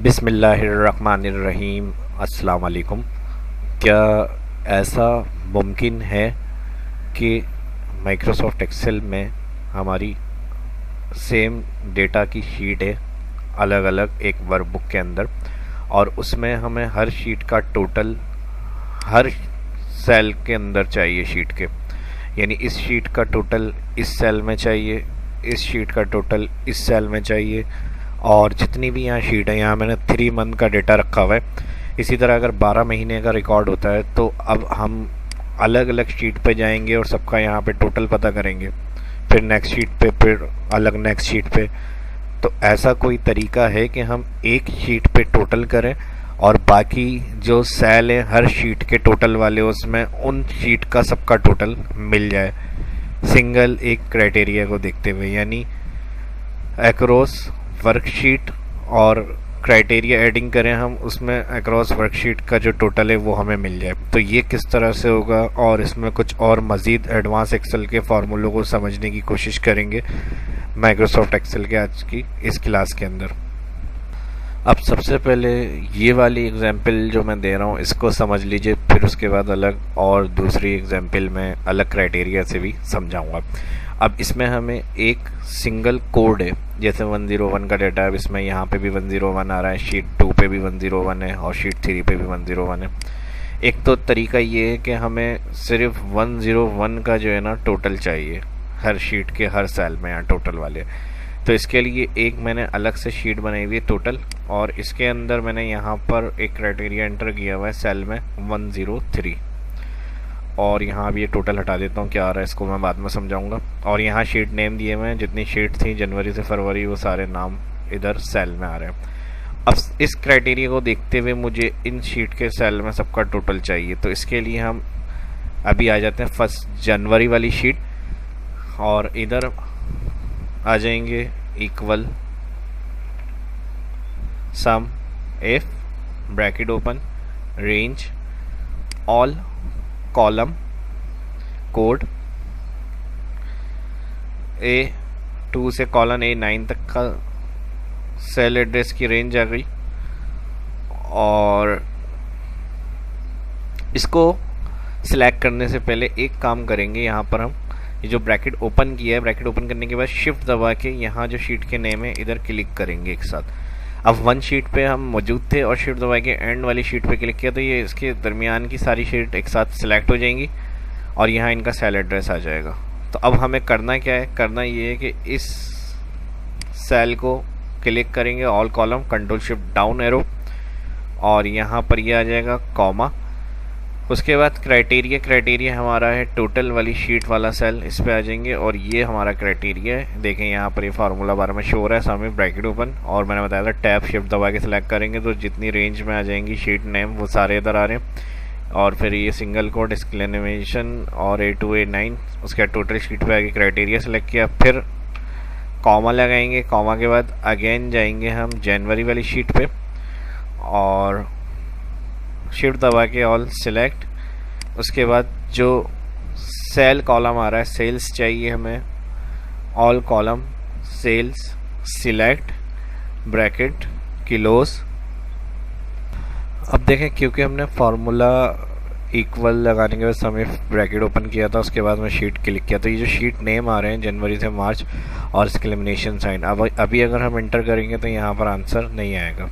बिस्मिल्लाहिर्रहमानिर्रहीम। अस्सलाम वालेकुम। क्या ऐसा मुमकिन है कि माइक्रोसॉफ्ट एक्सेल में हमारी सेम डेटा की शीट है अलग अलग एक वर्कबुक के अंदर, और उसमें हमें हर शीट का टोटल हर सेल के अंदर चाहिए शीट के, यानी इस शीट का टोटल इस सेल में चाहिए, इस शीट का टोटल इस सेल में चाहिए, और जितनी भी यहाँ शीट है, यहाँ मैंने 3 मंथ का डेटा रखा हुआ है। इसी तरह अगर 12 महीने का रिकॉर्ड होता है तो अब हम अलग अलग शीट पे जाएंगे और सबका यहाँ पे टोटल पता करेंगे, फिर नेक्स्ट शीट पे, फिर अलग नेक्स्ट शीट पे। तो ऐसा कोई तरीका है कि हम एक शीट पे टोटल करें और बाकी जो सेल है हर शीट के टोटल वाले उसमें उन शीट का सबका टोटल मिल जाए सिंगल एक क्राइटेरिया को देखते हुए, यानी अक्रॉस वर्कशीट और क्राइटेरिया एडिंग करें हम उसमें अक्रॉस वर्कशीट का जो टोटल है वो हमें मिल जाए। तो ये किस तरह से होगा और इसमें कुछ और मज़ीद एडवांस एक्सेल के फार्मूलों को समझने की कोशिश करेंगे माइक्रोसॉफ्ट एक्सेल के आज की इस क्लास के अंदर। अब सबसे पहले ये वाली एग्जांपल जो मैं दे रहा हूँ इसको समझ लीजिए, फिर उसके बाद अलग और दूसरी एग्जांपल में अलग क्राइटेरिया से भी समझाऊंगा। अब इसमें हमें एक सिंगल कोड है, जैसे 101 का डेटा है, अब इसमें यहाँ पे भी 101 आ रहा है, शीट 2 पे भी 101 है और शीट 3 पे भी 101 है। एक तो तरीका ये है कि हमें सिर्फ 101 का जो है ना टोटल चाहिए हर शीट के हर सेल में, यहाँ टोटल वाले। तो इसके लिए एक मैंने अलग से शीट बनाई हुई है टोटल, और इसके अंदर मैंने यहाँ पर एक क्राइटेरिया एंटर किया हुआ है सेल में 103, और यहाँ अब ये टोटल हटा देता हूँ, क्या आ रहा है इसको मैं बाद में समझाऊंगा। और यहाँ शीट नेम दिए हुए हैं, जितनी शीट थी जनवरी से फरवरी वो सारे नाम इधर सेल में आ रहे हैं। अब इस क्राइटेरिया को देखते हुए मुझे इन शीट के सेल में सबका टोटल चाहिए, तो इसके लिए हम अभी आ जाते हैं 1 जनवरी वाली शीट, और इधर आ जाएंगे equal sum if bracket open range all column code A2 से कॉलम A9 तक का सेल एड्रेस की रेंज आ गई। और इसको सिलेक्ट करने से पहले एक काम करेंगे, यहाँ पर हम ये जो ब्रैकेट ओपन किया है, ब्रैकेट ओपन करने के बाद शिफ्ट दबा के यहाँ जो शीट के नेम है इधर क्लिक करेंगे एक साथ। अब 1 शीट पे हम मौजूद थे और शिफ्ट दबा के एंड वाली शीट पे क्लिक किया तो ये इसके दरमियान की सारी शीट एक साथ सिलेक्ट हो जाएंगी और यहाँ इनका सेल एड्रेस आ जाएगा। तो अब हमें करना क्या है, करना ये है कि इस सेल को क्लिक करेंगे all column, control shift down arrow, और यहाँ पर ये आ जाएगा कॉमा। उसके बाद क्राइटेरिया हमारा है टोटल वाली शीट वाला सेल, इस पे आ जाएंगे और ये हमारा क्राइटेरिया है। देखें यहाँ पर ये फार्मूला बार में शो हो रहा है सामने ब्रैकेट ओपन, और मैंने बताया था टैब शिफ्ट दबा के सिलेक्ट करेंगे तो जितनी रेंज में आ जाएंगी शीट नेम वो सारे इधर आ रहे हैं। और फिर ये सिंगल कोड एक्सक्लेमेशन और A2 A9, उसके टोटल शीट पे आगे क्राइटेरिया सेलेक्ट किया, फिर कॉमा लगाएंगे। कॉमा के बाद अगेन जाएंगे हम जनवरी वाली शीट पे और शिफ्ट दबा के ऑल सिलेक्ट। उसके बाद जो सेल कॉलम आ रहा है, सेल्स चाहिए हमें, all column cells select bracket close. अब देखें क्योंकि हमने फार्मूला इक्वल लगाने के बाद समय ब्रैकेट ओपन किया था, उसके बाद मैं शीट क्लिक किया, तो ये जो शीट नेम आ रहे हैं जनवरी से मार्च और एक्सक्लेमेशन साइन, अब अभी अगर हम एंटर करेंगे तो यहाँ पर आंसर नहीं आएगा,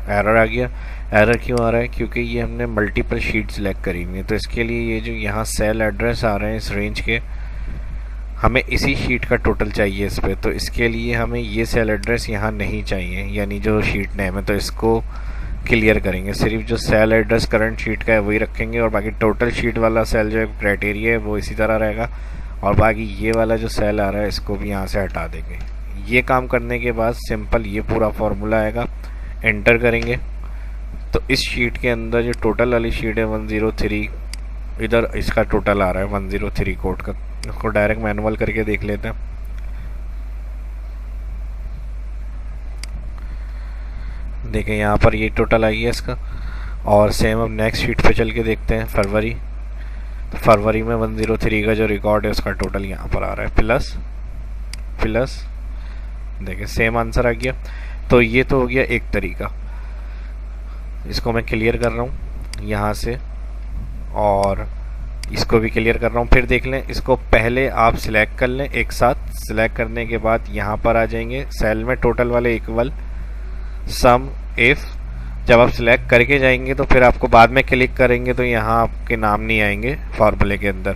एरर आ गया। एरर क्यों आ रहा है, क्योंकि ये हमने मल्टीपल शीट सिलेक्ट करी हुई है। तो इसके लिए ये जो यहाँ सेल एड्रेस आ रहे हैं इस रेंज के, हमें इसी शीट का टोटल चाहिए इस पर, तो इसके लिए हमें ये सेल एड्रेस यहाँ नहीं चाहिए, यानी जो शीट नेम है, तो इसको क्लियर करेंगे। सिर्फ जो सेल एड्रेस करंट शीट का है वही रखेंगे और बाकी टोटल शीट वाला सेल जो क्राइटेरिया है वो इसी तरह रहेगा, और बाकी ये वाला जो सेल आ रहा है इसको भी यहाँ से हटा देंगे। ये काम करने के बाद सिंपल ये पूरा फार्मूला आएगा, एंटर करेंगे तो इस शीट के अंदर जो टोटल वाली शीट है 103, इधर इसका टोटल आ रहा है 103 कोड का। इसको डायरेक्ट मैनुअल करके देख लेते हैं। देखें यहाँ पर ये टोटल आई है इसका, और सेम अब नेक्स्ट शीट पे चल के देखते हैं फरवरी। तो फरवरी में 103 का जो रिकॉर्ड है उसका टोटल यहाँ पर आ रहा है प्लस प्लस, देखिए सेम आंसर आ गया। तो ये तो हो गया एक तरीका। इसको मैं क्लियर कर रहा हूँ यहाँ से और इसको भी क्लियर कर रहा हूँ। फिर देख लें, इसको पहले आप सिलेक्ट कर लें एक साथ। सिलेक्ट करने के बाद यहाँ पर आ जाएंगे सेल में टोटल वाले इक्वल सम इफ। जब आप सिलेक्ट करके जाएंगे तो फिर आपको बाद में क्लिक करेंगे तो यहाँ आपके नाम नहीं आएंगे फार्मूले के अंदर।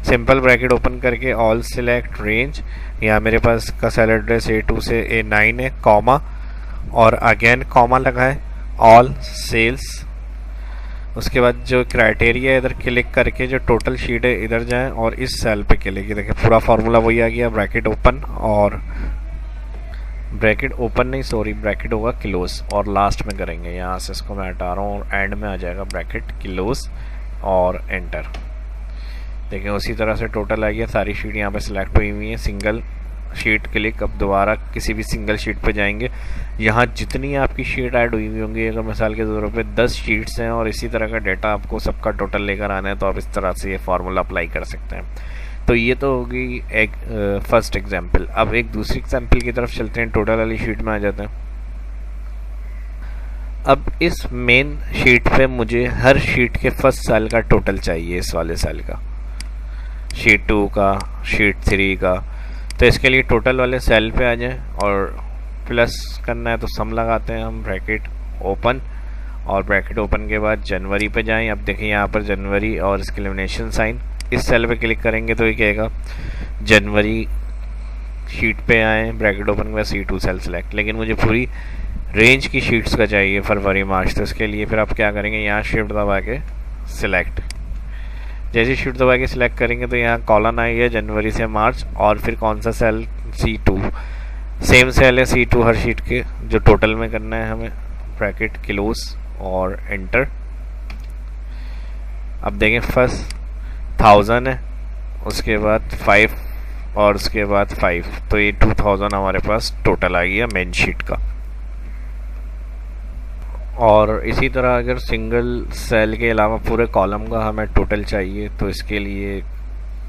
सिंपल ब्रैकेट ओपन करके ऑल सिलेक्ट रेंज, यहाँ मेरे पास का सेल एड्रेस A2 से A9 है, कॉमा और अगेन कॉमा लगाएं, ऑल सेल्स। उसके बाद जो क्राइटेरिया है इधर क्लिक करके जो टोटल शीट है इधर जाएं और इस सेल पे क्लिक, देखिए पूरा फार्मूला वही आ गया। ब्रैकेट ओपन और ब्रैकेट ओपन नहीं सॉरी ब्रैकेट होगा क्लोज और लास्ट में करेंगे। यहाँ से इसको मैं हटा रहा हूँ और एंड में आ जाएगा ब्रैकेट क्लोज और एंटर। देखिए उसी तरह से टोटल आ गया। सारी शीट यहाँ पे सिलेक्ट हुई हुई है। सिंगल शीट क्लिक, अब दोबारा किसी भी सिंगल शीट पे जाएंगे। यहाँ जितनी आपकी शीट ऐड हुई हुई होंगी, अगर मिसाल के तौर पे 10 शीट्स हैं और इसी तरह का डाटा आपको सबका टोटल लेकर आना है तो आप इस तरह से ये फार्मूला अप्लाई कर सकते हैं। तो ये तो होगी एक फर्स्ट एग्जाम्पल। अब एक दूसरी एग्जाम्पल की तरफ चलते हैं, टोटल वाली शीट में आ जाते हैं। अब इस मेन शीट पे मुझे हर शीट के फर्स्ट सेल का टोटल चाहिए, इस वाले सेल का, शीट 2 का, शीट 3 का। तो इसके लिए टोटल वाले सेल पे आ जाएं और प्लस करना है तो सम लगाते हैं हम, ब्रैकेट ओपन और ब्रैकेट ओपन के बाद जनवरी पे जाएं। अब देखिए यहाँ पर जनवरी और इसके एलिमिनेशन साइन, इस सेल पे क्लिक करेंगे तो ये कहेगा जनवरी शीट पे आए, ब्रैकेट ओपन के बाद C2 सेल सेलेक्ट। लेकिन मुझे पूरी रेंज की शीट्स का चाहिए फरवरी मार्च, तो इसके लिए फिर आप क्या करेंगे, यहाँ शिफ्ट दबा के सिलेक्ट। जैसे शिफ्ट दबा के सिलेक्ट करेंगे तो यहाँ कॉलन आई है जनवरी से मार्च और फिर कौन सा सेल, C2, सेम सेल है C2 हर शीट के जो टोटल में करना है हमें। ब्रैकेट क्लोज और एंटर। अब देखें फर्स्ट 1000 है, उसके बाद 5 और उसके बाद 5, तो ये 2000 हमारे पास टोटल आ गया मेन शीट का। और इसी तरह अगर सिंगल सेल के अलावा पूरे कॉलम का हमें टोटल चाहिए तो इसके लिए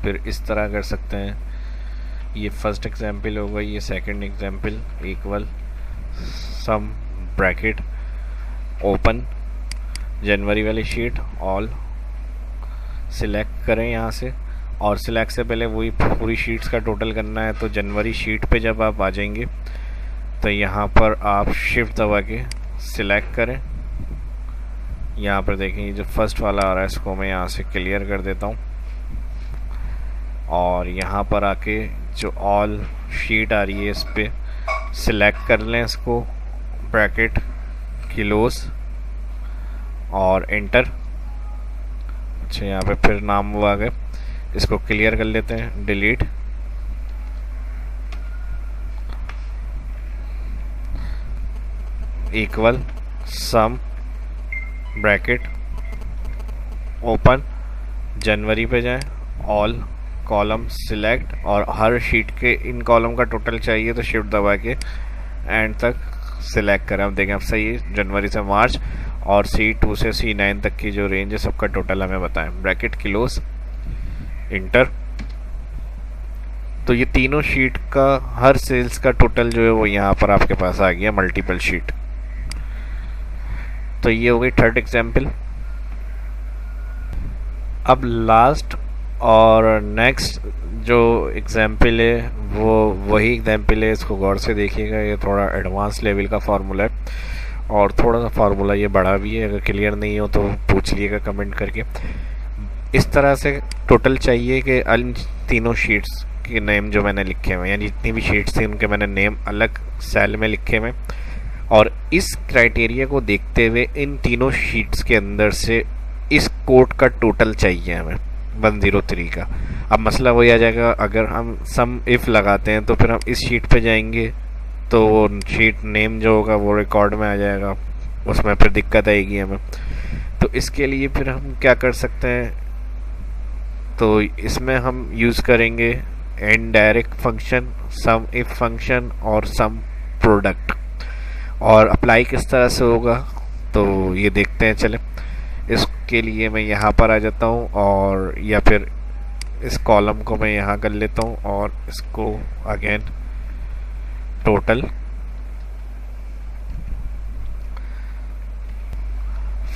फिर इस तरह कर सकते हैं। ये फर्स्ट एग्जांपल होगा, ये second example, equal sum bracket open जनवरी वाली शीट ऑल सिलेक्ट करें यहाँ से और सिलेक्ट से पहले वही पूरी शीट्स का टोटल करना है। तो जनवरी शीट पे जब आप आ जाएंगे तो यहाँ पर आप शिफ्ट दबा के सिलेक्ट करें। यहाँ पर देखें जो फर्स्ट वाला आ रहा है इसको मैं यहाँ से क्लियर कर देता हूँ और यहाँ पर आके जो ऑल शीट आ रही है इस पर सिलेक्ट कर लें इसको, ब्रैकेट क्लोज और एंटर। अच्छा यहाँ पे फिर नाम वो आ गए, इसको क्लियर कर लेते हैं, delete. Equal sum bracket open जनवरी पे जाएं, ऑल कॉलम सिलेक्ट और हर शीट के इन कॉलम का टोटल चाहिए तो शिफ्ट दबा के एंड तक सिलेक्ट करें। अब देखें अब सही है, जनवरी से मार्च और C2 से C9 तक की जो रेंज है सबका टोटल हमें बताएं, ब्रैकेट क्लोज इंटर। तो ये तीनों शीट का हर सेल्स का टोटल जो है वो यहाँ पर आपके पास आ गया, मल्टीपल शीट। तो ये हो गई थर्ड एग्जाम्पल। अब लास्ट और नेक्स्ट जो एग्जाम्पल है वो वही एग्जाम्पल है, इसको गौर से देखिएगा। ये थोड़ा एडवांस लेवल का फार्मूला है और थोड़ा सा फार्मूला ये बड़ा भी है, अगर क्लियर नहीं हो तो पूछ लिएगा कमेंट करके। इस तरह से टोटल चाहिए कि इन तीनों शीट्स के नेम जो मैंने लिखे हुए, यानी जितनी भी शीट्स थी उनके मैंने नेम अलग सेल में लिखे हुए और इस क्राइटेरिया को देखते हुए इन तीनों शीट्स के अंदर से इस कोड का टोटल चाहिए हमें 103 का। अब मसला वही आ जाएगा, अगर हम सम इफ़ लगाते हैं तो फिर हम इस शीट पे जाएंगे तो वो शीट नेम जो होगा वो रिकॉर्ड में आ जाएगा, उसमें फिर दिक्कत आएगी हमें। तो इसके लिए फिर हम क्या कर सकते हैं, तो इसमें हम यूज़ करेंगे indirect function, sum if function और सम प्रोडक्ट। और अप्लाई किस तरह से होगा तो ये देखते हैं। चले इसके लिए मैं यहाँ पर आ जाता हूँ और या फिर इस कॉलम को मैं यहाँ कर लेता हूँ और इसको अगेन टोटल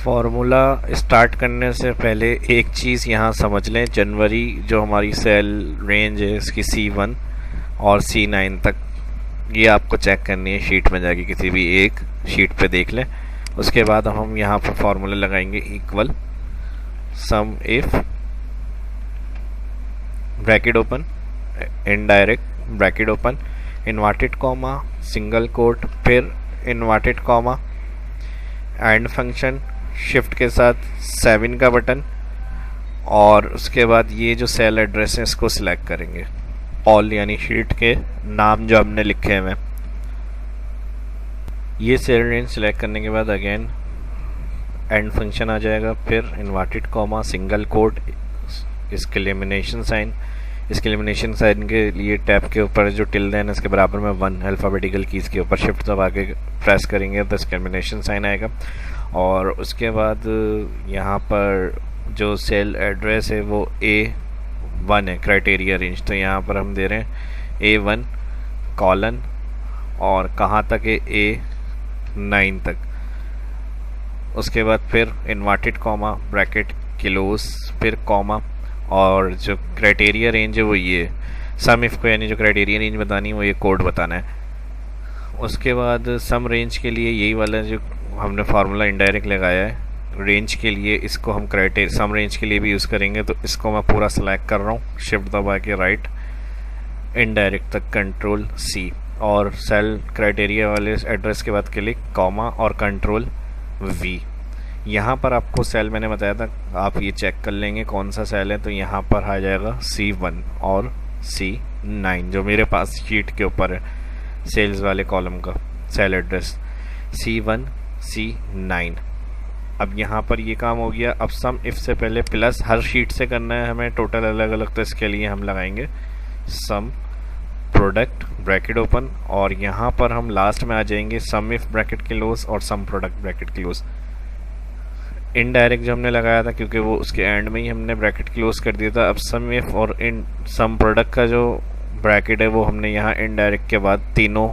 फार्मूला स्टार्ट करने से पहले एक चीज़ यहाँ समझ लें, जनवरी जो हमारी सेल रेंज है इसकी C1 और C9 तक, ये आपको चेक करनी है शीट में जाके, किसी भी एक शीट पे देख लें। उसके बाद हम यहाँ पर फार्मूला लगाएंगे equal sum if bracket open indirect bracket open inverted comma single quote फिर inverted comma and function shift के साथ 7 का बटन, और उसके बाद ये जो सेल एड्रेस है इसको सिलेक्ट करेंगे ऑल, यानी शीट के नाम जो हमने लिखे हैं। ये सेल रेंज सिलेक्ट करने के बाद अगेन एंड फंक्शन आ जाएगा, फिर इन्वर्टेड कॉमा सिंगल कोट, इसके एलिमिनेशन साइन, इसके एलिमिनेशन साइन के लिए टैब के ऊपर जो टिल्ड है इसके बराबर में 1 अल्फ़ाबेटिकल कीज़ के ऊपर शिफ्ट दबा के प्रेस करेंगे तो इसका एलिमिनेशन साइन आएगा। और उसके बाद यहाँ पर जो सेल एड्रेस है वो A1 है, क्राइटेरिया रेंज, तो यहाँ पर हम दे रहे हैं A1 कॉलन और कहाँ तक है A9 तक। उसके बाद फिर इन्वर्टेड कॉमा ब्रैकेट क्लोज फिर कॉमा, और जो क्राइटेरिया रेंज है वो ये सम इफ को, यानी जो क्राइटेरिया रेंज बतानी है वो ये कोड बताना है। उसके बाद सम रेंज के लिए यही वाला जो हमने फार्मूला इनडायरेक्ट लगाया है रेंज के लिए, इसको हम सम रेंज के लिए भी यूज़ करेंगे, तो इसको मैं पूरा सेलेक्ट कर रहा हूँ, शिफ्ट दबा के राइट इनडायरेक्ट तक कंट्रोल C, और सेल क्राइटेरिया वाले एड्रेस के बाद क्लिक कॉमा और कंट्रोल V। यहाँ पर आपको सेल मैंने बताया था, आप ये चेक कर लेंगे कौन सा सेल है, तो यहाँ पर आ जाएगा C1 और C9 जो मेरे पास शीट के ऊपर है, सेल्स वाले कॉलम का सेल एड्रेस C1 C9। अब यहाँ पर ये काम हो गया। अब सम इफ से पहले प्लस हर शीट से करना है हमें टोटल अलग अलग, तो इसके लिए हम लगाएंगे सम प्रोडक्ट ब्रैकेट ओपन, और यहाँ पर हम लास्ट में आ जाएंगे सम इफ ब्रैकेट क्लोज और sum product bracket close. Indirect जो हमने लगाया था क्योंकि वो उसके एंड में ही हमने ब्रैकेट क्लोज कर दिया था, अब सम इफ और इन सम प्रोडक्ट का जो ब्रैकेट है वो हमने यहाँ इनडायरेक्ट के बाद तीनों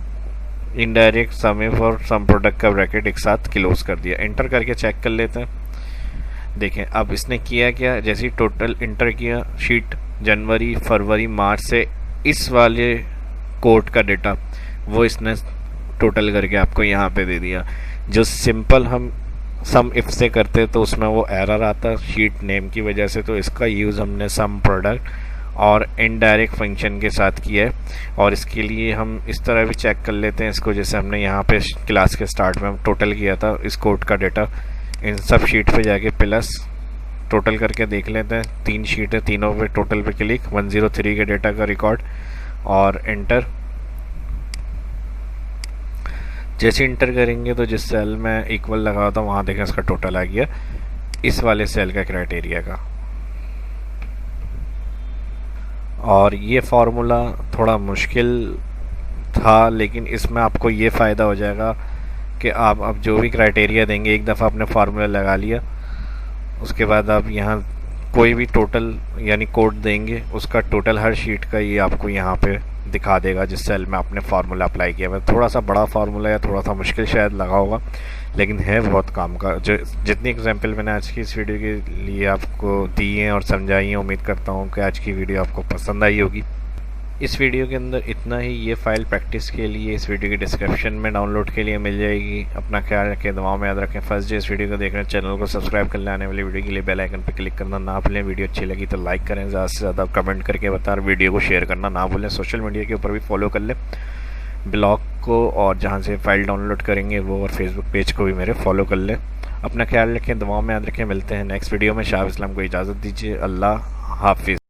इनडायरेक्ट सम इफ और सम प्रोडक्ट का ब्रैकेट एक साथ क्लोज कर दिया। एंटर करके चेक कर लेते हैं। देखें अब इसने किया क्या, जैसे ही टोटल इंटर किया शीट जनवरी फरवरी मार्च से, इस वाले कोड का डेटा वो इसने टोटल करके आपको यहाँ पे दे दिया। जो सिंपल हम सम इफ से करते तो उसमें वो एरर आता शीट नेम की वजह से, तो इसका यूज़ हमने सम प्रोडक्ट और इनडायरेक्ट फंक्शन के साथ किया है। और इसके लिए हम इस तरह भी चेक कर लेते हैं इसको, जैसे हमने यहाँ पे क्लास के स्टार्ट में टोटल किया था इस कोड का डेटा, इन सब शीट पे जाके प्लस टोटल करके देख लेते हैं। 3 शीट है, तीनों पे टोटल पे क्लिक, 103 के डेटा का रिकॉर्ड और एंटर। जैसे इंटर करेंगे तो जिस सेल में इक्वल लगा था वहाँ देखें इसका टोटल आ गया इस वाले सेल का क्राइटेरिया का। और ये फार्मूला थोड़ा मुश्किल था, लेकिन इसमें आपको ये फ़ायदा हो जाएगा कि आप अब जो भी क्राइटेरिया देंगे, एक दफ़ा आपने फार्मूला लगा लिया, उसके बाद आप यहाँ कोई भी टोटल यानी कोड देंगे, उसका टोटल हर शीट का ये आपको यहाँ पे दिखा देगा जिस सेल में आपने फार्मूला अप्लाई किया है। थोड़ा सा बड़ा फार्मूला या थोड़ा सा मुश्किल शायद लगा होगा, लेकिन है बहुत काम का। जो जितनी एग्जांपल मैंने आज की इस वीडियो के लिए आपको दी हैं और समझाई हैं, उम्मीद करता हूँ कि आज की वीडियो आपको पसंद आई होगी। इस वीडियो के अंदर इतना ही। ये फ़ाइल प्रैक्टिस के लिए इस वीडियो की डिस्क्रिप्शन में डाउनलोड के लिए मिल जाएगी। अपना ख्याल रखें, दुआओं में याद रखें। फर्स्ट डे इस वीडियो को देख रहे हैं, चैनल को सब्सक्राइब कर लें, आने वाली वीडियो के लिए बेल आइकन पर क्लिक करना ना भूलें। वीडियो अच्छी लगी तो लाइक करें, ज़्यादा से ज़्यादा कमेंट करके बताएं, वीडियो को शेयर करना ना भूलें। सोशल मीडिया के ऊपर भी फॉलो कर लें ब्लॉग को, और जहाँ से फाइल डाउनलोड करेंगे वो, और फेसबुक पेज को भी मेरे फॉलो कर लें। अपना ख्याल रखें, दुआओं में याद रखें। मिलते हैं नेक्स्ट वीडियो में। शाह इस्लाम को इजाज़त दीजिए। अल्लाह हाफिज़।